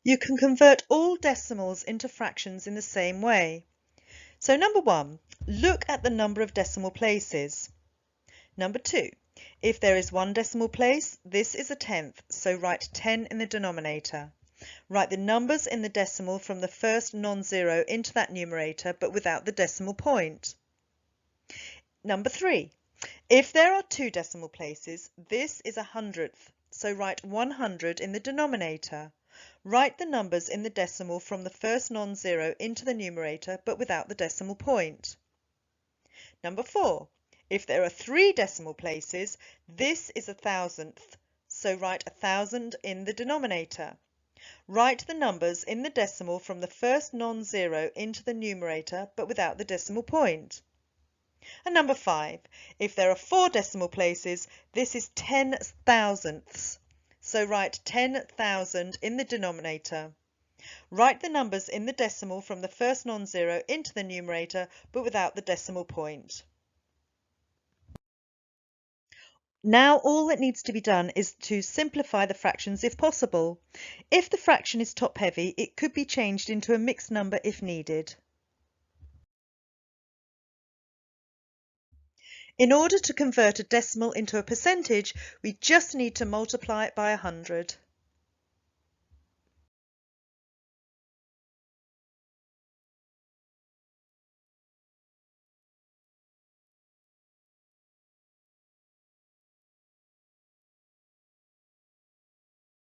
You can convert all decimals into fractions in the same way. So number 1, look at the number of decimal places. Number 2, if there is one decimal place, this is a tenth, so write 10 in the denominator. Write the numbers in the decimal from the first non-zero into that numerator, but without the decimal point. Number 3, if there are 2 decimal places, this is a hundredth, so write 100 in the denominator. Write the numbers in the decimal from the first non-zero into the numerator, but without the decimal point. Number 4, if there are 3 decimal places, this is a thousandth, so write 1,000 in the denominator. Write the numbers in the decimal from the first non-zero into the numerator, but without the decimal point. And number 5, if there are 4 decimal places, this is 10 thousandths, so write 10,000 in the denominator. Write the numbers in the decimal from the first non-zero into the numerator, but without the decimal point. Now all that needs to be done is to simplify the fractions if possible. If the fraction is top-heavy, it could be changed into a mixed number if needed. In order to convert a decimal into a percentage, we just need to multiply it by 100.